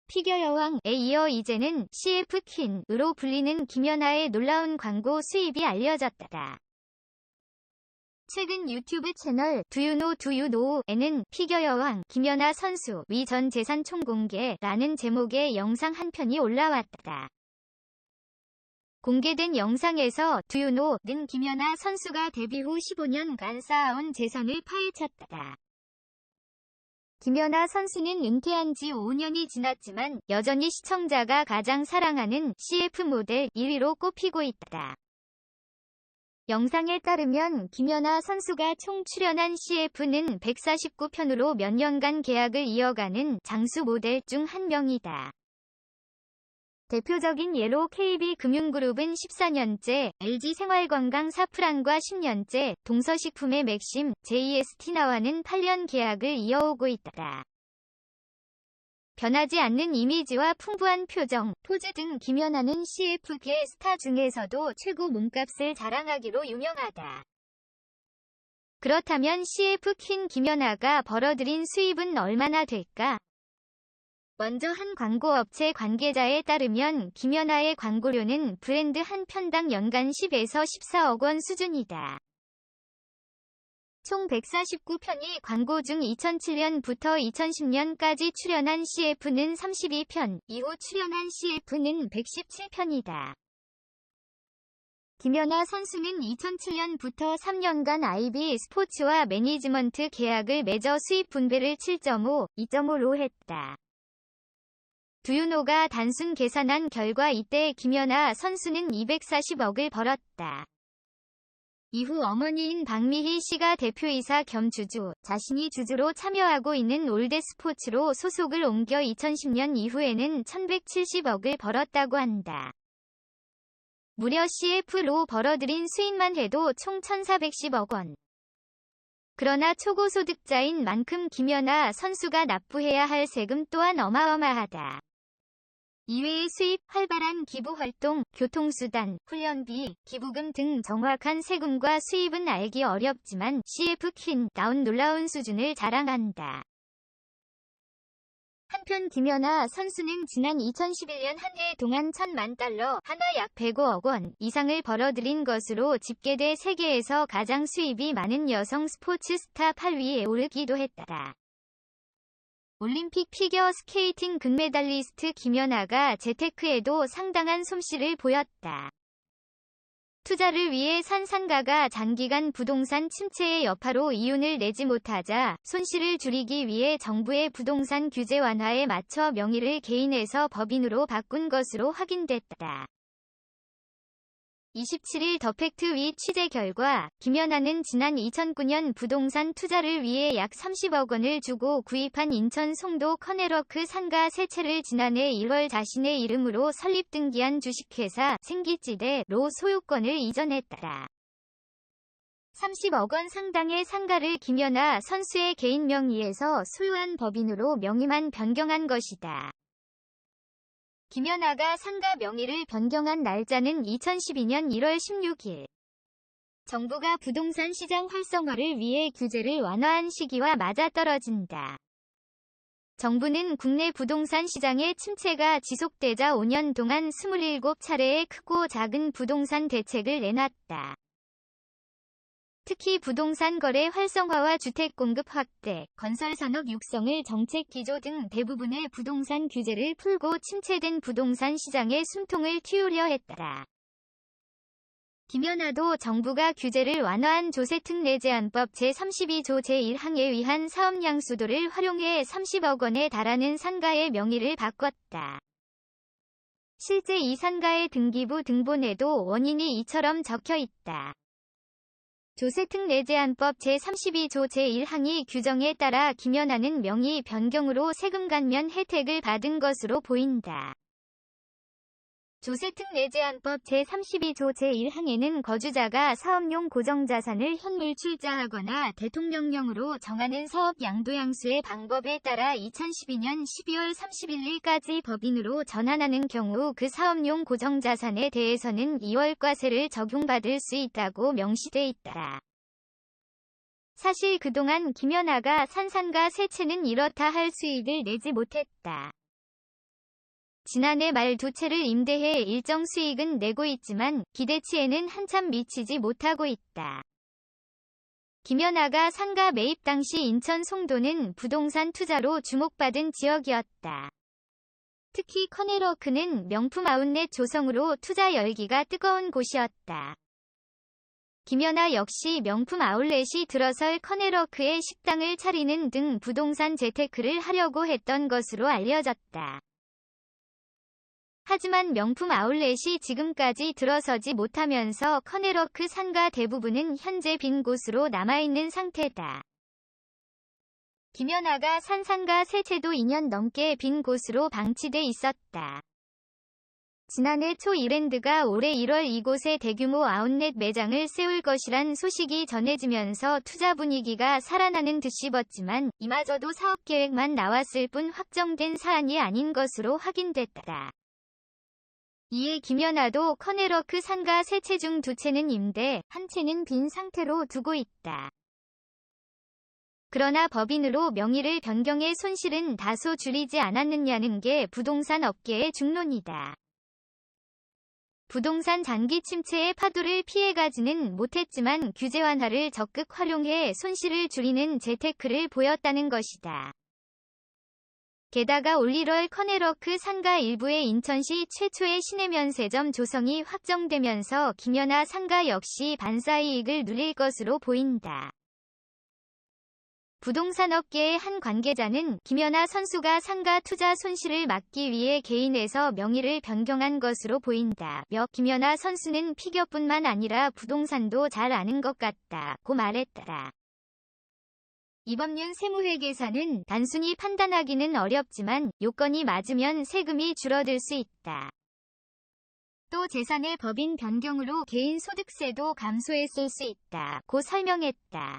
피겨 여왕에 이어 이제는 CF 퀸으로 불리는 김연아의 놀라운 광고 수입이 알려졌다. 최근 유튜브 채널 두유노에는 피겨 여왕 김연아 선수 위 전 재산 총공개라는 제목의 영상 한 편이 올라왔다. 공개된 영상에서 두유노는 김연아 선수가 데뷔 후 15년간 쌓아온 재산을 파헤쳤다. 김연아 선수는 은퇴한 지 5년이 지났지만 여전히 시청자가 가장 사랑하는 CF 모델 1위로 꼽히고 있다. 영상에 따르면 김연아 선수가 총 출연한 CF는 149편으로 몇 년간 계약을 이어가는 장수 모델 중 한 명이다. 대표적인 예로 KB금융그룹은 14년째, LG생활건강 사프란과 10년째, 동서식품의 맥심, JST나와는 8년 계약을 이어오고 있다. 변하지 않는 이미지와 풍부한 표정, 포즈 등 김연아는 CF계 스타 중에서도 최고 몸값을 자랑하기로 유명하다. 그렇다면 CF 퀸 김연아가 벌어들인 수입은 얼마나 될까? 먼저 한 광고업체 관계자에 따르면 김연아의 광고료는 브랜드 한 편당 연간 10에서 14억 원 수준이다. 총 149편이 광고 중 2007년부터 2010년까지 출연한 CF는 32편, 이후 출연한 CF는 117편이다. 김연아 선수는 2007년부터 3년간 IB 스포츠와 매니지먼트 계약을 맺어 수입 분배를 7.5, 2.5로 했다. 두유노가 단순 계산한 결과 이때 김연아 선수는 240억을 벌었다. 이후 어머니인 박미희 씨가 대표이사 겸 주주, 자신이 주주로 참여하고 있는 올드스포츠로 소속을 옮겨 2010년 이후에는 1170억을 벌었다고 한다. 무려 CF로 벌어들인 수입만 해도 총 1410억 원. 그러나 초고소득자인 만큼 김연아 선수가 납부해야 할 세금 또한 어마어마하다. 이외의 수입, 활발한 기부활동, 교통수단, 훈련비, 기부금 등 정확한 세금과 수입은 알기 어렵지만 CF 퀸다운 놀라운 수준을 자랑한다. 한편 김연아 선수는 지난 2011년 한 해 동안 1,000만 달러, 하나 약 105억 원 이상을 벌어들인 것으로 집계돼 세계에서 가장 수입이 많은 여성 스포츠 스타 8위에 오르기도 했다. 올림픽 피겨 스케이팅 금메달리스트 김연아가 재테크에도 상당한 솜씨를 보였다. 투자를 위해 산 상가가 장기간 부동산 침체의 여파로 이윤을 내지 못하자 손실을 줄이기 위해 정부의 부동산 규제 완화에 맞춰 명의를 개인에서 법인으로 바꾼 것으로 확인됐다. 27일 더팩트위 취재 결과 김연아는 지난 2009년 부동산 투자를 위해 약 30억 원을 주고 구입한 인천 송도 커네워크 상가 세 채를 지난해 1월 자신의 이름으로 설립 등기한 주식회사 생기지대로 소유권을 이전했다. 30억 원 상당의 상가를 김연아 선수의 개인 명의에서 소유한 법인으로 명의만 변경한 것이다. 김연아가 상가 명의를 변경한 날짜는 2012년 1월 16일. 정부가 부동산 시장 활성화를 위해 규제를 완화한 시기와 맞아떨어진다. 정부는 국내 부동산 시장의 침체가 지속되자 5년 동안 27차례의 크고 작은 부동산 대책을 내놨다. 특히 부동산 거래 활성화와 주택 공급 확대, 건설 산업 육성을 정책 기조 등 대부분의 부동산 규제를 풀고 침체된 부동산 시장에 숨통을 틔우려 했다. 김연아도 정부가 규제를 완화한 조세특례제한법 제32조 제1항에 의한 사업 양수도를 활용해 30억 원에 달하는 상가의 명의를 바꿨다. 실제 이 상가의 등기부 등본에도 원인이 이처럼 적혀 있다. 조세특례제한법 제32조 제1항의 규정에 따라 김연아는 명의 변경으로 세금 감면 혜택을 받은 것으로 보인다. 조세특례제한법 제32조 제1항에는 거주자가 사업용 고정자산을 현물 출자하거나 대통령령으로 정하는 사업 양도양수의 방법에 따라 2012년 12월 31일까지 법인으로 전환하는 경우 그 사업용 고정자산에 대해서는 2월과세를 적용받을 수 있다고 명시돼 있다. 사실 그동안 김연아가 산 상가 세 채는 이렇다 할 수익을 내지 못했다. 지난해 말 두 채를 임대해 일정 수익은 내고 있지만 기대치에는 한참 미치지 못하고 있다. 김연아가 상가 매입 당시 인천 송도는 부동산 투자로 주목받은 지역이었다. 특히 커넬워크는 명품 아웃렛 조성으로 투자 열기가 뜨거운 곳이었다. 김연아 역시 명품 아웃렛이 들어설 커넬워크에 식당을 차리는 등 부동산 재테크를 하려고 했던 것으로 알려졌다. 하지만 명품 아웃렛이 지금까지 들어서지 못하면서 커넬워크 상가 대부분은 현재 빈 곳으로 남아있는 상태다. 김연아가 산 상가 세 채도 2년 넘게 빈 곳으로 방치돼 있었다. 지난해 초 이랜드가 올해 1월 이곳에 대규모 아웃렛 매장을 세울 것이란 소식이 전해지면서 투자 분위기가 살아나는 듯 싶었지만 이마저도 사업 계획만 나왔을 뿐 확정된 사안이 아닌 것으로 확인됐다. 이에 김연아도 커넬워크 상가 세 채 중 두 채는 임대, 한 채는 빈 상태로 두고 있다. 그러나 법인으로 명의를 변경해 손실은 다소 줄이지 않았느냐는 게 부동산 업계의 중론이다. 부동산 장기 침체의 파도를 피해가지는 못했지만 규제 완화를 적극 활용해 손실을 줄이는 재테크를 보였다는 것이다. 게다가 올 1월 커넬워크 상가 일부의 인천시 최초의 시내면세점 조성이 확정되면서 김연아 상가 역시 반사이익을 누릴 것으로 보인다. 부동산 업계의 한 관계자는 김연아 선수가 상가 투자 손실을 막기 위해 개인에서 명의를 변경한 것으로 보인다며 김연아 선수는 피겨뿐만 아니라 부동산도 잘 아는 것 같다고 말했다. 이법년 세무회계사는 단순히 판단하기는 어렵지만 요건이 맞으면 세금이 줄어들 수 있다. 또 재산의 법인 변경으로 개인 소득세도 감소했을 수 있다고 설명했다.